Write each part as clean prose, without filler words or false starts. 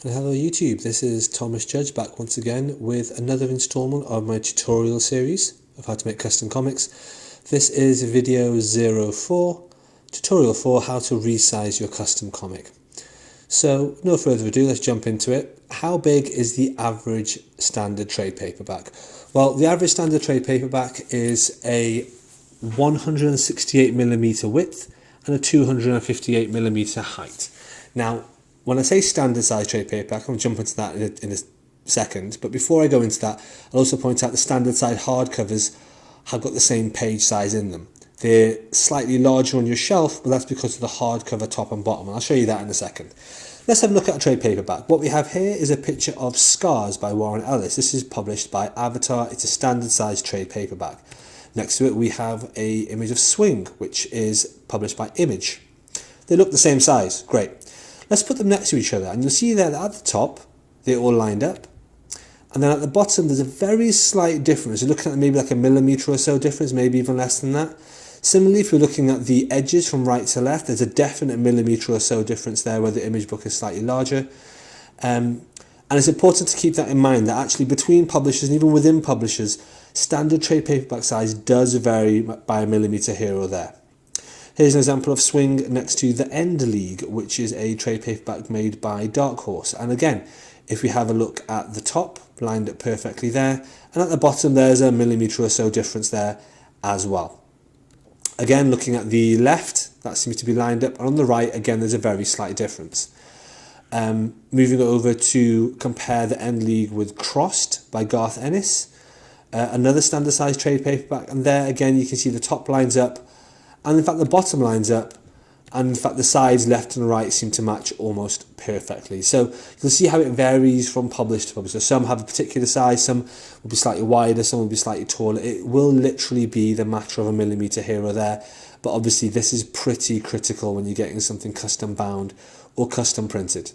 Hello YouTube, this is Thomas Judge back once again with another installment of my tutorial series of how to make custom comics. This is video 04, tutorial for how to resize your custom comic. So no further ado, let's jump into it. How big is the average standard trade paperback? Well, the average standard trade paperback is a 168mm width and a 258mm height. Now, when I say standard size trade paperback, I'll jump into that in a second, but before I go into that, I'll also point out the standard size hardcovers have got the same page size in them. They're slightly larger on your shelf, but that's because of the hardcover top and bottom, and I'll show you that in a second. Let's have a look at a trade paperback. What we have here is a picture of Scars by Warren Ellis. This is published by Avatar. It's a standard size trade paperback. Next to it we have an image of Swing, which is published by Image. They look the same size, great. Let's put them next to each other, and you'll see that at the top they're all lined up, and then at the bottom there's a very slight difference. You're looking at maybe like a millimetre or so difference, maybe even less than that. Similarly, if you're looking at the edges from right to left, there's a definite millimetre or so difference there where the image book is slightly larger. And it's important to keep that in mind, that actually between publishers and even within publishers, standard trade paperback size does vary by a millimetre here or there. Here's an example of Swing next to The End League, which is a trade paperback made by Dark Horse. And again, if we have a look at the top, lined up perfectly there, and at the bottom there's a millimetre or so difference there as well. Again, looking at the left, that seems to be lined up, and on the right, again, there's a very slight difference. Moving over to compare The End League with Crossed by Garth Ennis, another standard size trade paperback, and there again you can see the top lines up, and in fact the bottom lines up, and in fact the sides left and right seem to match almost perfectly. So you'll see how it varies from publisher to publisher. Some have a particular size, some will be slightly wider, some will be slightly taller. It will literally be the matter of a millimetre here or there, but obviously this is pretty critical when you're getting something custom bound or custom printed.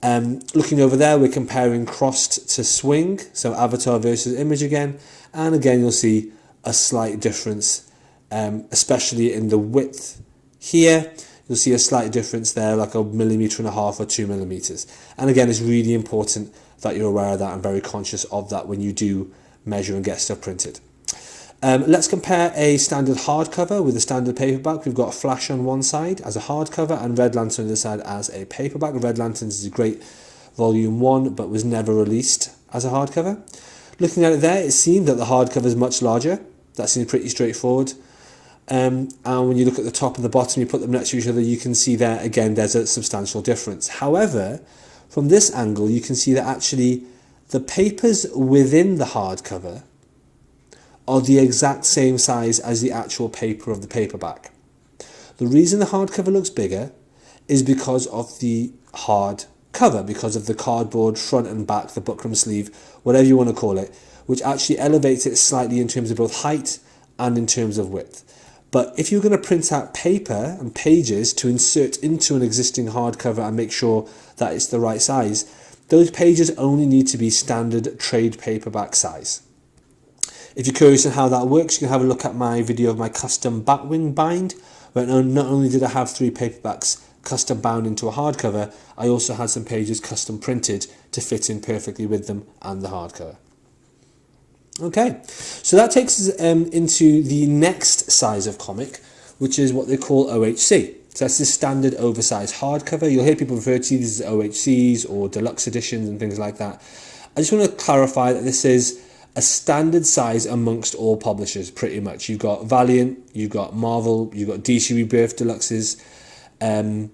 Looking over there, we're comparing Crossed to Swing, so Avatar versus Image again, and again you'll see a slight difference, especially in the width. Here you'll see a slight difference there, like a millimetre and a half or 2 millimetres. And again, it's really important that you're aware of that and very conscious of that when you do measure and get stuff printed. Let's compare a standard hardcover with a standard paperback. We've got Flash on one side as a hardcover and Red Lantern on the other side as a paperback. Red Lanterns is a great volume 1, but was never released as a hardcover. Looking at it there, it seemed that the hardcover is much larger. That seems pretty straightforward. And when you look at the top and the bottom, you put them next to each other, you can see there again there's a substantial difference. However, from this angle you can see that actually the papers within the hardcover are the exact same size as the actual paper of the paperback. The reason the hardcover looks bigger is because of the hard cover, because of the cardboard front and back, the buckram sleeve, whatever you want to call it, which actually elevates it slightly in terms of both height and in terms of width. But if you're going to print out paper and pages to insert into an existing hardcover and make sure that it's the right size, those pages only need to be standard trade paperback size. If you're curious on how that works, you can have a look at my video of my custom Batwing bind, where not only did I have 3 paperbacks custom bound into a hardcover, I also had some pages custom printed to fit in perfectly with them and the hardcover. Okay, so that takes us into the next size of comic, which is what they call OHC. So that's the standard oversized hardcover. You'll hear people refer to these as OHCs or deluxe editions and things like that. I just want to clarify that this is a standard size amongst all publishers, pretty much. You've got Valiant, you've got Marvel, you've got DC Rebirth Deluxes, and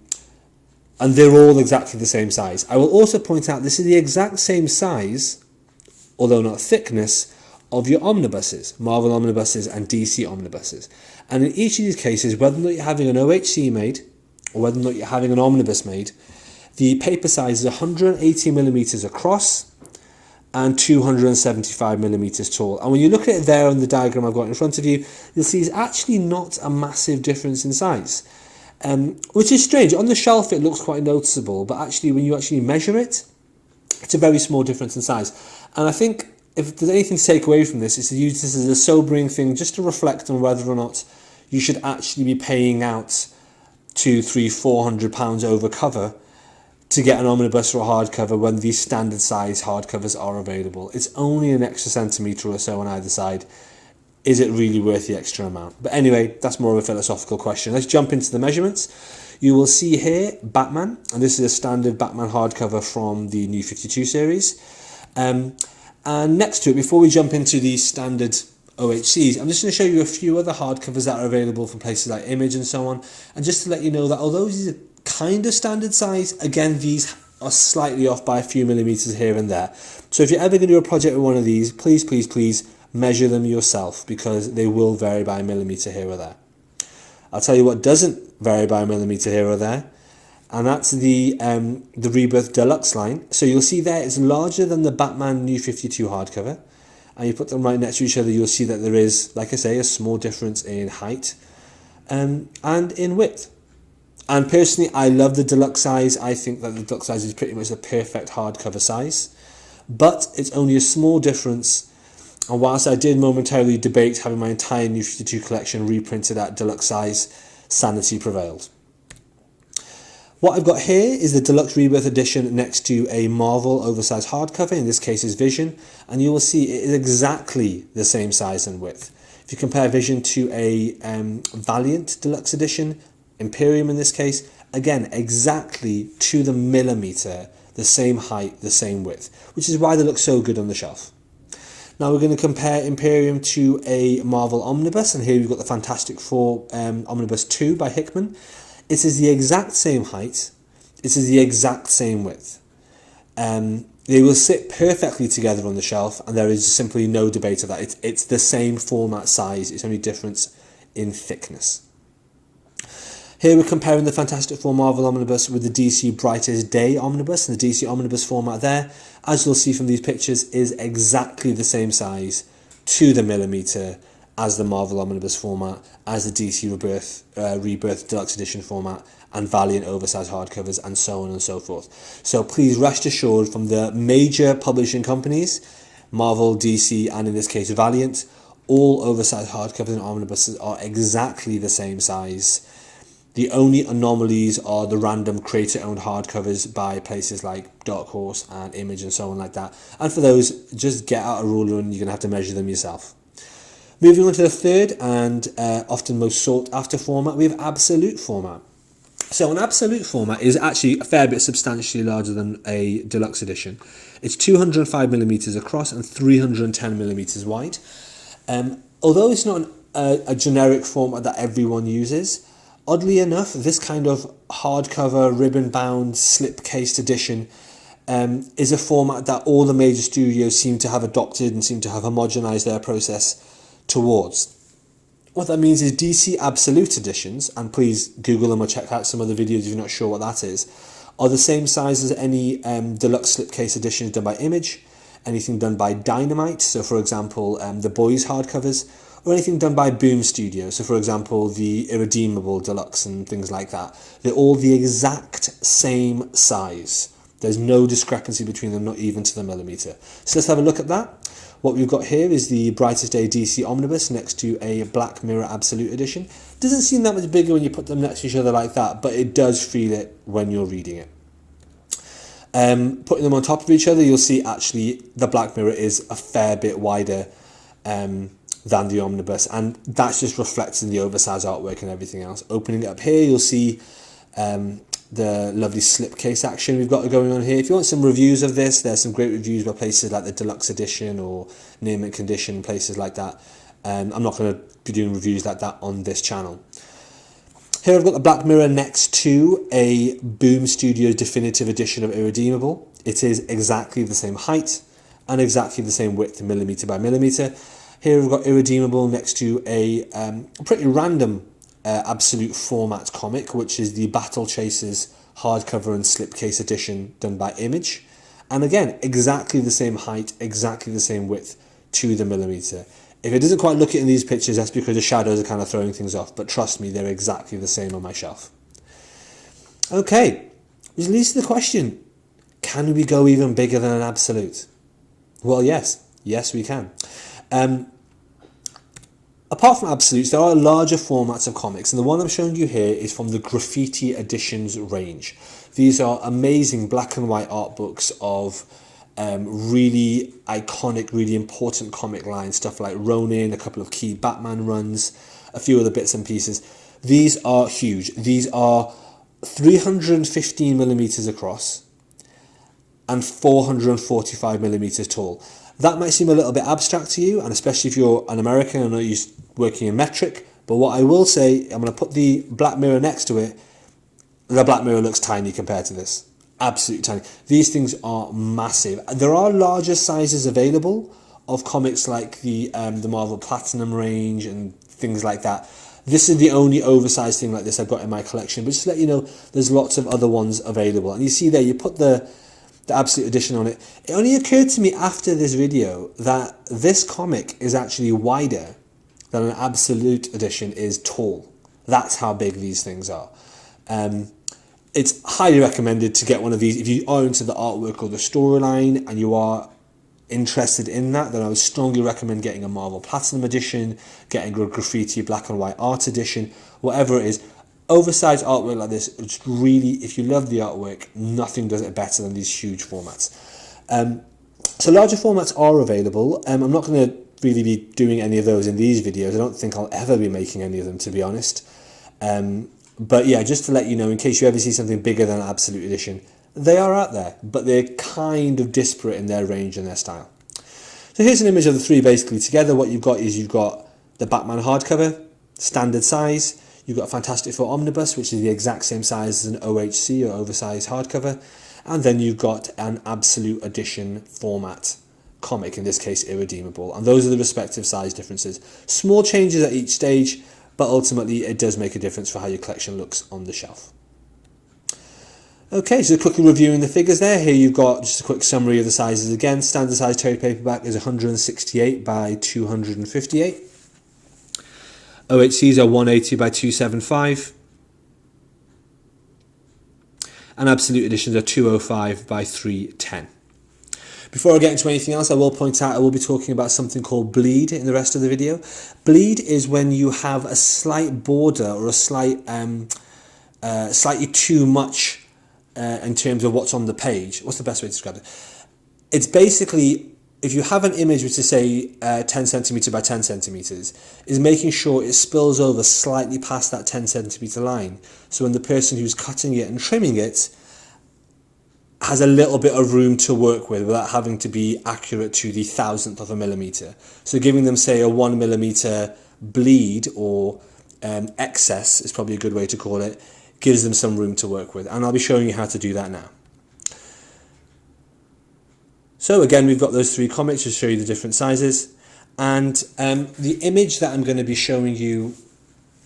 they're all exactly the same size. I will also point out this is the exact same size, although not thickness, of your omnibuses, Marvel omnibuses and DC omnibuses. And in each of these cases, whether or not you're having an OHC made or whether or not you're having an omnibus made, the paper size is 180mm across and 275mm tall. And when you look at it there on the diagram I've got in front of you, you'll see it's actually not a massive difference in size, which is strange. On the shelf it looks quite noticeable, but actually when you actually measure it, it's a very small difference in size. And I think if there's anything to take away from this, is to use this as a sobering thing just to reflect on whether or not you should actually be paying out £200, £300, £400 over cover to get an omnibus or a hardcover when these standard size hardcovers are available. It's only an extra centimetre or so on either side. Is it really worth the extra amount? But anyway, that's more of a philosophical question. Let's jump into the measurements. You will see here Batman, and this is a standard Batman hardcover from the New 52 series. And next to it, before we jump into the standard OHCs, I'm just going to show you a few other hardcovers that are available from places like Image and so on. And just to let you know that although these are kind of standard size, again, these are slightly off by a few millimeters here and there. So if you're ever going to do a project with one of these, please, please, please measure them yourself, because they will vary by a millimeter here or there. I'll tell you what doesn't vary by a millimeter here or there, and that's the Rebirth Deluxe line. So you'll see there it's larger than the Batman New 52 hardcover, and you put them right next to each other, you'll see that there is, like I say, a small difference in height and in width. And personally, I love the deluxe size. I think that the deluxe size is pretty much the perfect hardcover size, but it's only a small difference. And whilst I did momentarily debate having my entire New 52 collection reprinted at deluxe size, sanity prevailed. What I've got here is the Deluxe Rebirth edition next to a Marvel oversized hardcover, in this case is Vision, and you will see it is exactly the same size and width. If you compare Vision to a Valiant Deluxe edition, Imperium in this case, again, exactly to the millimeter, the same height, the same width, which is why they look so good on the shelf. Now we're going to compare Imperium to a Marvel Omnibus, and here we've got the Fantastic Four Omnibus 2 by Hickman. It is the exact same height, it is the exact same width. They will sit perfectly together on the shelf, and there is simply no debate of that. It's the same format size, it's only difference in thickness. Here we're comparing the Fantastic Four Marvel Omnibus with the DC Brightest Day Omnibus, and the DC Omnibus format there, as you'll see from these pictures, is exactly the same size to the millimeter as the Marvel Omnibus format, as the DC Rebirth Deluxe Edition format, and Valiant oversized hardcovers, and so on and so forth. So please rest assured, from the major publishing companies, Marvel, DC, and in this case Valiant, all oversized hardcovers and omnibuses are exactly the same size. The only anomalies are the random creator-owned hardcovers by places like Dark Horse and Image and so on like that. And for those, just get out a ruler and you're going to have to measure them yourself. Moving on to the third and often most sought after format, we have absolute format. So an absolute format is actually a fair bit substantially larger than a deluxe edition. It's 205 millimeters across and 310 millimeters wide. Although it's not a generic format that everyone uses, oddly enough, this kind of hardcover, ribbon-bound, slip-cased edition is a format that all the major studios seem to have adopted and seem to have homogenized their process towards. What that means is DC Absolute editions, and please Google them or check out some other videos if you're not sure what that is, are the same size as any deluxe slipcase editions done by Image, anything done by Dynamite, so for example the Boys hardcovers, or anything done by Boom Studio, so for example the Irredeemable Deluxe and things like that. They're all the exact same size. There's no discrepancy between them, not even to the millimeter. So let's have a look at that. What we've got here is the Brightest Day DC Omnibus next to a Black Mirror Absolute Edition. Doesn't seem that much bigger when you put them next to each other like that, but it does feel it when you're reading it. Putting them on top of each other, you'll see actually the Black Mirror is a fair bit wider than the Omnibus, and that's just reflects in the oversized artwork and everything else. Opening it up here, you'll see the lovely slipcase action we've got going on here. If you want some reviews of this, there's some great reviews by places like the Deluxe Edition or Near Mint Condition, places like that. I'm not going to be doing reviews like that on this channel. Here I've got the Black Mirror next to a Boom Studios definitive edition of Irredeemable. It is exactly the same height and exactly the same width, millimeter by millimeter. Here we've got Irredeemable next to a pretty random absolute format comic, which is the Battle Chasers hardcover and slipcase edition done by Image. And again, exactly the same height, exactly the same width to the millimeter. If it doesn't quite look it in these pictures, that's because the shadows are kind of throwing things off, but trust me, they're exactly the same on my shelf. Okay, which leads to the question, can we go even bigger than an absolute? Well, yes we can. Apart from absolutes, there are larger formats of comics, and the one I'm showing you here is from the Graffiti Editions range. These are amazing black and white art books of really iconic, really important comic lines, stuff like Ronin, a couple of key Batman runs, a few other bits and pieces. These are huge. These are 315 millimeters across and 445 millimeters tall. That might seem a little bit abstract to you, and especially if you're an American and not used working in metric, but what I will say, I'm going to put the black mirror next to it. The black mirror looks tiny compared to this. Absolutely tiny. These things are massive. There are larger sizes available of comics like the Marvel Platinum range and things like that. This is the only oversized thing like this I've got in my collection, but just to let you know, there's lots of other ones available. And you see there, you put the Absolute Edition on it. It only occurred to me after this video that this comic is actually wider than an Absolute Edition is tall. That's how big these things are. It's highly recommended to get one of these. If you are into the artwork or the storyline and you are interested in that, then I would strongly recommend getting a Marvel Platinum Edition, getting a graffiti black and white art edition, whatever it is. Oversized artwork like this, it's really, if you love the artwork, nothing does it better than these huge formats. So larger formats are available. I'm not going to really be doing any of those in these videos. I don't think I'll ever be making any of them, to be honest. But yeah, just to let you know, in case you ever see something bigger than an Absolute Edition, they are out there, but they're kind of disparate in their range and their style. So here's an image of the three basically together. What you've got is you've got the Batman hardcover, standard size. You've got Fantastic Four Omnibus, which is the exact same size as an OHC or oversized hardcover. And then you've got an Absolute Edition format comic, in this case irredeemable. And those are the respective size differences. Small changes at each stage, but ultimately it does make a difference for how your collection looks on the shelf. Okay, so quickly reviewing the figures there. Here you've got just a quick summary of the sizes again. Standard size trade paperback is 168 by 258. OHCs are 180 by 275. And Absolute Editions are 205 by 310. Before I get into anything else, I will point out I will be talking about something called bleed in the rest of the video. Bleed is when you have a slight border or a slightly too much in terms of what's on the page. What's the best way to describe it? It's basically, if you have an image which is say 10 centimeter by 10 centimeters, is making sure it spills over slightly past that 10 centimeter line. So when the person who's cutting it and trimming it has a little bit of room to work with without having to be accurate to the thousandth of a millimeter. So giving them, say, a 1 millimeter bleed or excess is probably a good way to call it, gives them some room to work with. And I'll be showing you how to do that now. So again, we've got those three comics to show you the different sizes. And the image that I'm going to be showing you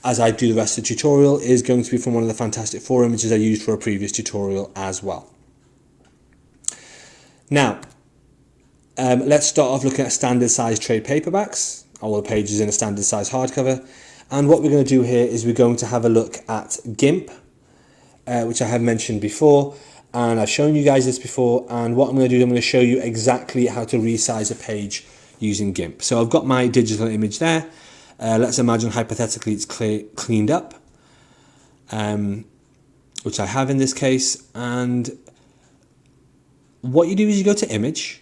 as I do the rest of the tutorial is going to be from one of the Fantastic Four images I used for a previous tutorial as well. Now, let's start off looking at standard size trade paperbacks. All the pages in a standard size hardcover. And what we're going to do here is we're going to have a look at GIMP, which I have mentioned before. And I've shown you guys this before. And what I'm going to do is I'm going to show you exactly how to resize a page using GIMP. So I've got my digital image there. Let's imagine hypothetically it's cleaned up, which I have in this case. And what you do is you go to image,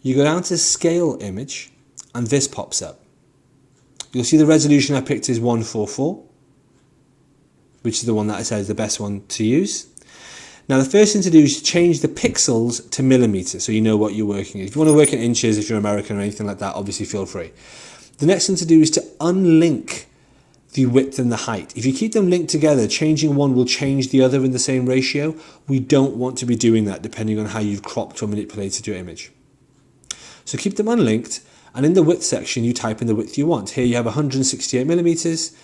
you go down to scale image, and this pops up. You'll see the resolution I picked is 144, which is the one that I said is the best one to use. Now the first thing to do is change the pixels to millimeters so you know what you're working in. If you want to work in inches, if you're American or anything like that, obviously feel free. The next thing to do is to unlink the width and the height. If you keep them linked together, changing one will change the other in the same ratio. We don't want to be doing that depending on how you've cropped or manipulated your image. So keep them unlinked, and in the width section you type in the width you want. Here you have 168 millimeters,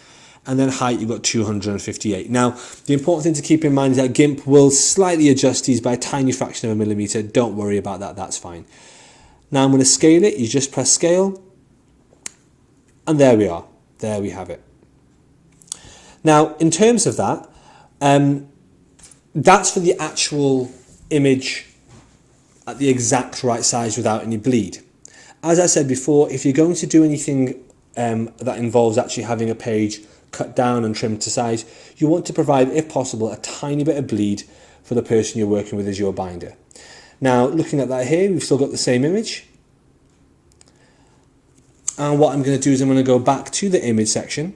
and then height you've got 258. Now the important thing to keep in mind is that GIMP will slightly adjust these by a tiny fraction of a millimeter. Don't worry about that, that's fine. Now I'm going to scale it. You just press scale, and there we are. There we have it. Now, in terms of that, that's for the actual image at the exact right size without any bleed. As I said before, if you're going to do anything that involves actually having a page cut down and trimmed to size. You want to provide, if possible, a tiny bit of bleed for the person you're working with as your binder. Now, looking at that here, we've still got the same image. And what I'm going to do is I'm going to go back to the image section.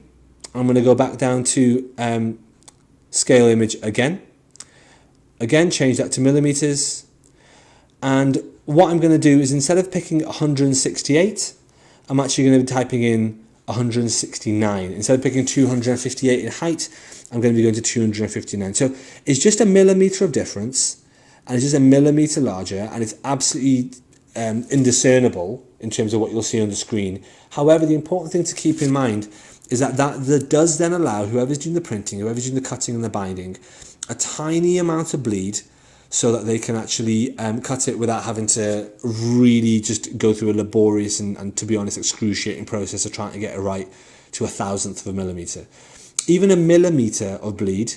I'm going to go back down to scale image again. Again, change that to millimeters. And what I'm going to do is, instead of picking 168, I'm actually going to be typing in 169. Instead of picking 258 in height, I'm going to be going to 259. So it's just a millimeter of difference, and it's just a millimeter larger, and it's absolutely indiscernible in terms of what you'll see on the screen. However, the important thing to keep in mind is that does then allow whoever's doing the printing, whoever's doing the cutting and the binding, a tiny amount of bleed, so that they can actually cut it without having to really just go through a laborious and, to be honest, excruciating process of trying to get it right to 1/1000 of a millimeter. Even a millimeter of bleed,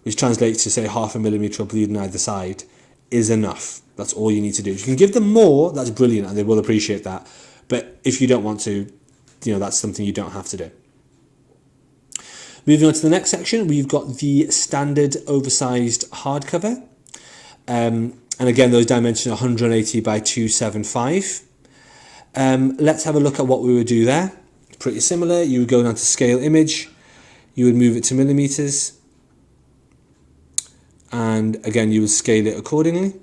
which translates to, say, 0.5 millimeter of bleed on either side, is enough. That's all you need to do. If you can give them more, that's brilliant, and they will appreciate that. But if you don't want to, that's something you don't have to do. Moving on to the next section, we've got the standard oversized hardcover. And again, those dimensions are 180 by 275. Let's have a look at what we would do there. Pretty similar. You would go down to scale image. You would move it to millimeters. And again, you would scale it accordingly.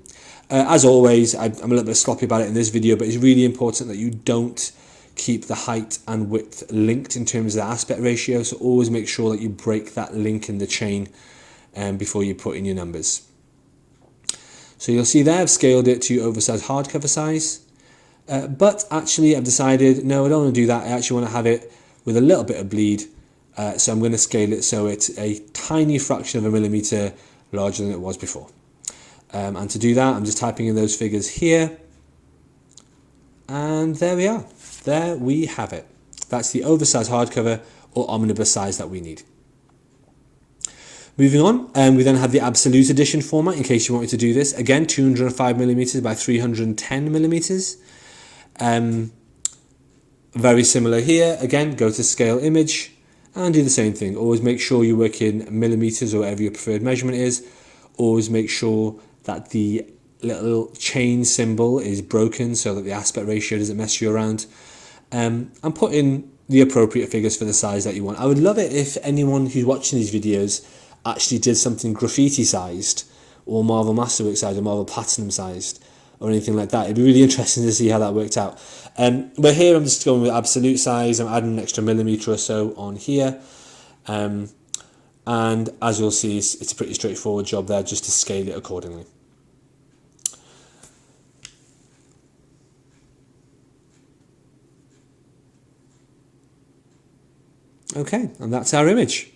As always, I'm a little bit sloppy about it in this video, but it's really important that you don't keep the height and width linked in terms of the aspect ratio. So always make sure that you break that link in the chain before you put in your numbers. So you'll see there I've scaled it to oversized hardcover size. But actually I've decided, no, I don't want to do that. I actually want to have it with a little bit of bleed. So I'm going to scale it so it's a tiny fraction of a millimeter larger than it was before. And to do that, I'm just typing in those figures here. And there we are. There we have it. That's the oversized hardcover or omnibus size that we need. Moving on, we then have the absolute edition format in case you wanted to do this. Again, 205 millimeters by 310 millimeters. Very similar here. Again, go to scale image and do the same thing. Always make sure you work in millimeters or whatever your preferred measurement is. Always make sure that the little chain symbol is broken so that the aspect ratio doesn't mess you around. And put in the appropriate figures for the size that you want. I would love it if anyone who's watching these videos actually did something graffiti sized or Marvel Masterwork sized or Marvel Platinum sized or anything like that. It'd be really interesting to see how that worked out. But here I'm just going with absolute size. I'm adding an extra millimeter or so on here. And as you'll see, it's a pretty straightforward job there just to scale it accordingly. Okay, and that's our image.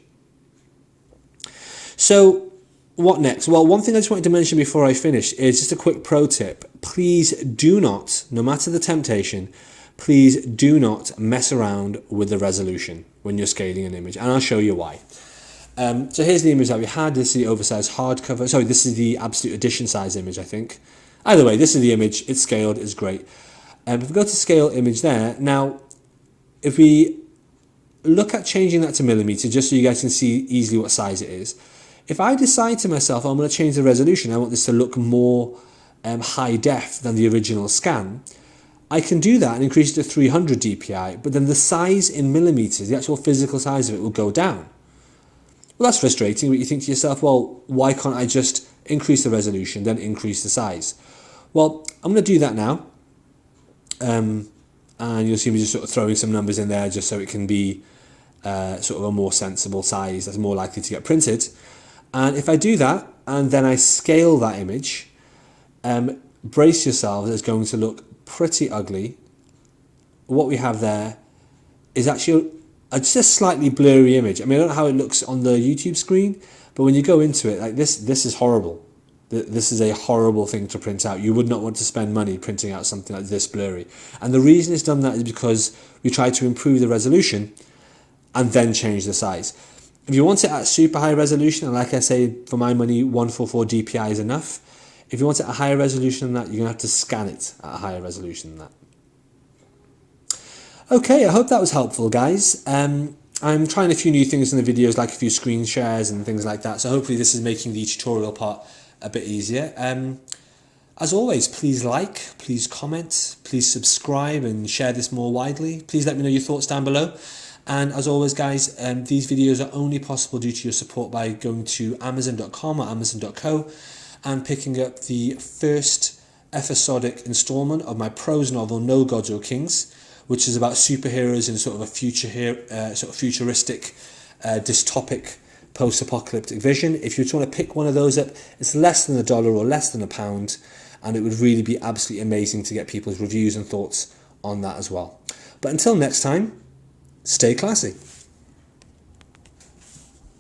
So what next? Well, one thing I just wanted to mention before I finish is just a quick pro tip. Please do not, no matter the temptation, please do not mess around with the resolution when you're scaling an image, and I'll show you why. So here's the image that we had. This is the oversized hardcover. Sorry, this is the absolute edition size image, I think. Either way, this is the image. It's scaled. It's great. If we go to scale image there, now if we look at changing that to millimeter, just so you guys can see easily what size it is. If I decide to myself, I'm going to change the resolution, I want this to look more high def than the original scan, I can do that and increase it to 300 dpi, but then the size in millimeters, the actual physical size of it, will go down. Well, that's frustrating, but you think to yourself, well, why can't I just increase the resolution, then increase the size? Well, I'm going to do that now. And you'll see me just sort of throwing some numbers in there just so it can be sort of a more sensible size that's more likely to get printed. And if I do that, and then I scale that image, brace yourselves, it's going to look pretty ugly. What we have there is actually just a slightly blurry image. I mean, I don't know how it looks on the YouTube screen, but when you go into it, like this is horrible. This is a horrible thing to print out. You would not want to spend money printing out something like this blurry. And the reason it's done that is because we try to improve the resolution and then change the size. If you want it at super high resolution, and like I say, for my money, 144 dpi is enough. If you want it at a higher resolution than that, you're going to have to scan it at a higher resolution than that. Okay, I hope that was helpful, guys. I'm trying a few new things in the videos, like a few screen shares and things like that. So hopefully this is making the tutorial part a bit easier. As always, please like, please comment, please subscribe and share this more widely. Please let me know your thoughts down below. And as always, guys, these videos are only possible due to your support by going to amazon.com or amazon.co and picking up the first episodic installment of my prose novel, No Gods or Kings, which is about superheroes in sort of a futuristic, dystopic, post-apocalyptic vision. If you want to pick one of those up, it's less than $1 or less than £1, and it would really be absolutely amazing to get people's reviews and thoughts on that as well. But until next time, stay classy.